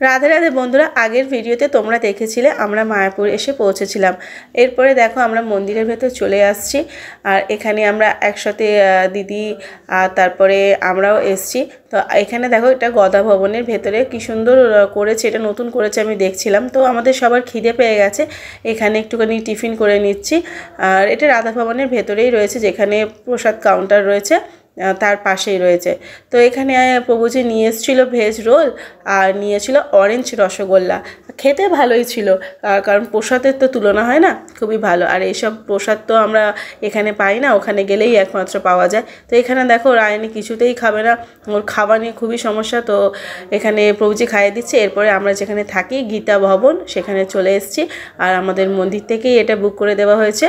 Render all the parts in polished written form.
রাধে রাধে বন্ধুরা, আগের ভিডিওতে তোমরা দেখেছিলে আমরা মায়াপুর এসে পৌঁছেছিলাম। এরপরে দেখো আমরা মন্দিরের ভেতর চলে আসছি। আর এখানে আমরা একসাথে দিদি আর তারপরে আমরাও এসছি। তো এখানে দেখো এটা গদা ভবনের ভেতরে কি সুন্দর করেছে, এটা নতুন করেছে আমি দেখছিলাম। তো আমাদের সবার খিদে পেয়ে গেছে, এখানে একটুখানি টিফিন করে নিচ্ছি। আর এটা রাধা ভবনের ভেতরেই রয়েছে, যেখানে প্রসাদ কাউন্টার রয়েছে তার পাশেই রয়েছে। তো এখানে প্রভুজি নিয়ে এসেছিল ভেজ রোল আর নিয়েছিল অরেঞ্জ রসগোল্লা। খেতে ভালোই ছিল, কারণ প্রসাদের তো তুলনা হয় না, খুবই ভালো। আর এইসব প্রসাদ তো আমরা এখানে পাই না, ওখানে গেলেই একমাত্র পাওয়া যায়। তো এখানে দেখো রায়নি কিছুতেই খাবে না, ওর খাওয়া নিয়ে খুবই সমস্যা। তো এখানে প্রভুজি খাইয়ে দিচ্ছে। এরপরে আমরা যেখানে থাকি গীতা ভবন, সেখানে চলে এসেছি। আর আমাদের মন্দির থেকেই এটা বুক করে দেওয়া হয়েছে।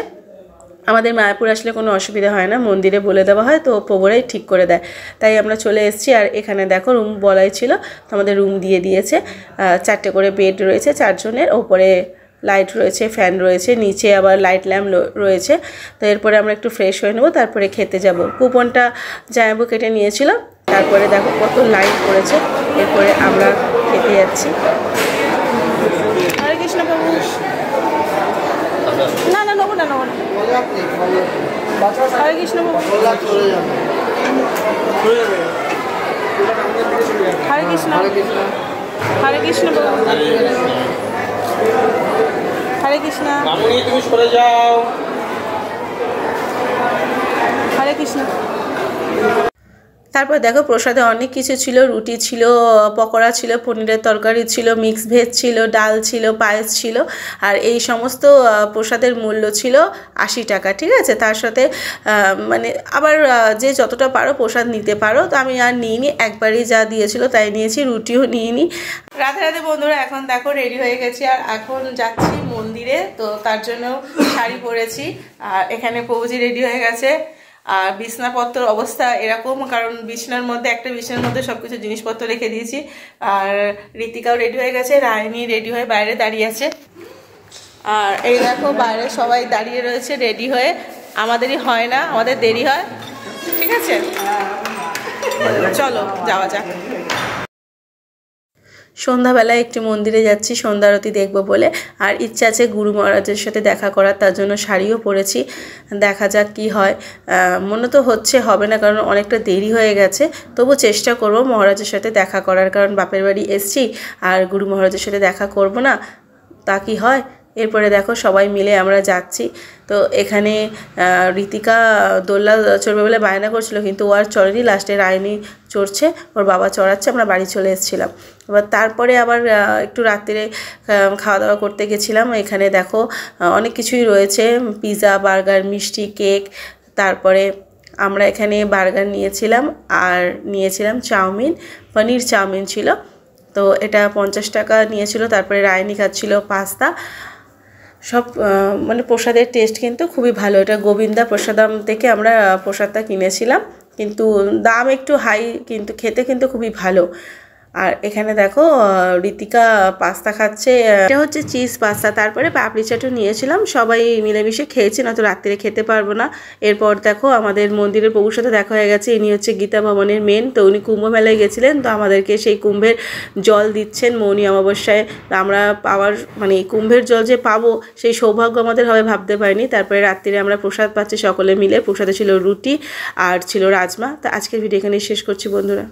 আমাদের মায়াপুর আসলে কোনো অসুবিধা হয় না, মন্দিরে বলে দেওয়া হয়, তো প্রভুরাই ঠিক করে দেয়। তাই আমরা চলে এসেছি। আর এখানে দেখো রুম বলাই ছিল, তো আমাদের রুম দিয়ে দিয়েছে। 4টে করে বেড রয়েছে 4 জনের, ওপরে লাইট রয়েছে, ফ্যান রয়েছে, নিচে আবার লাইট ল্যাম্প রয়েছে। তো এরপরে আমরা একটু ফ্রেশ হয়ে নেবো, তারপরে খেতে যাব। কুপনটা জামাইবাবু কেটে নিয়েছিল। তারপরে দেখো কত লাইট পড়েছে। এরপরে আমরা খেতে যাচ্ছি। হরে কৃষ্ণ বাবু। না না, নেবো না, নেবো না। হরে কৃষ্ণ বাবু। হরে কৃষ্ণ, হরে কৃষ্ণ বাবু। হরে কৃষ্ণ, তুমি সরে যাও। হরে কৃষ্ণ। তারপর দেখো প্রসাদে অনেক কিছু ছিল, রুটি ছিল, পকোড়া ছিল, পনিরের তরকারি ছিল, মিক্স ভেজ ছিল, ডাল ছিল, পায়েস ছিল। আর এই সমস্ত প্রসাদের মূল্য ছিল 80 টাকা, ঠিক আছে। তার সাথে মানে আবার যে যতটা পারো প্রসাদ নিতে পারো। তো আমি আর নিইনি, একবারই যা দিয়েছিল তাই নিয়েছি, রুটিও নিইনি। রাধে রাধে বন্ধুরা, এখন দেখো রেডি হয়ে গেছি আর এখন যাচ্ছি মন্দিরে। তো তার জন্য শাড়ি পরেছি। আর এখানে প্রভুজি রেডি হয়ে গেছে। আর বিছনাপত্র অবস্থা এরকম, কারণ বিছনার মধ্যে একটা বিছনার মধ্যে সব কিছু জিনিসপত্র রেখে দিয়েছি। আর ঋতিকাও রেডি হয়ে গেছে, রায়নি রেডি হয়ে বাইরে দাঁড়িয়ে আছে। আর এই দেখো বাইরে সবাই দাঁড়িয়ে রয়েছে রেডি হয়ে। আমাদেরই হয় না, আমাদের দেরি হয়, ঠিক আছে। চলো যাওয়া যাক। সন্ধ্যাবেলায় একটি মন্দিরে যাচ্ছি সন্ধ্যা আরতি দেখবো বলে। আর ইচ্ছা আছে গুরু মহারাজের সাথে দেখা করার, তার জন্য শাড়িও পরেছি। দেখা যাক কি হয়। মনে তো হচ্ছে হবে না, কারণ অনেকটা দেরি হয়ে গেছে। তবু চেষ্টা করব মহারাজের সাথে দেখা করার, কারণ বাপের বাড়ি এসছি আর গুরু মহারাজের সাথে দেখা করব না, তা কি হয়। এরপরে দেখো সবাই মিলে আমরা যাচ্ছি। তো এখানে ঋতিকা দোল্লা চড়বে বলে বায়না করছিল, কিন্তু ও আর চড়েনি। লাস্টে রায়নি চড়ছে, ওর বাবা চড়াচ্ছে, আমরা বাড়ি চলে এসেছিলাম। এবার তারপরে আবার একটু রাত্রে খাওয়া দাওয়া করতে গেছিলাম। এখানে দেখো অনেক কিছুই রয়েছে, পিৎজা, বার্গার, মিষ্টি, কেক। তারপরে আমরা এখানে বার্গার নিয়েছিলাম আর নিয়েছিলাম চাউমিন, পনির চাউমিন ছিল। তো এটা 50 টাকা নিয়েছিল। তারপরে রায়নি খাচ্ছিল পাস্তা। সব মানে প্রসাদের টেস্ট কিন্তু খুবই ভালো। এটা গোবিন্দা প্রসাদাম থেকে আমরা প্রসাদটা কিনেছিলাম, কিন্তু দাম একটু হাই, কিন্তু খেতে কিন্তু খুবই ভালো। আর এখানে দেখো ঋতিকা পাস্তা খাচ্ছে, এটা হচ্ছে চিজ পাস্তা। তারপরে পাপড়ি চাটও নিয়েছিলাম, সবাই মিলেমিশে খেয়েছি, না তো রাত্রে খেতে পারবো না। এরপর দেখো আমাদের মন্দিরের প্রভুর সাথে দেখা হয়ে গেছে। ইনি হচ্ছে গীতা ভবনের মেন। তো উনি কুম্ভ মেলায় গেছিলেন, তো আমাদেরকে সেই কুম্ভের জল দিচ্ছেন মৌনী অমাবস্যায়। আমরা পাওয়ার মানে এই কুম্ভের জল যে পাবো সেই সৌভাগ্য আমাদের হবে ভাবতে পারিনি। তারপরে রাত্রিরে আমরা প্রসাদ পাচ্ছি সকলে মিলে। প্রসাদে ছিল রুটি আর ছিল রাজমা। তো আজকের ভিডিও এখানে শেষ করছি বন্ধুরা।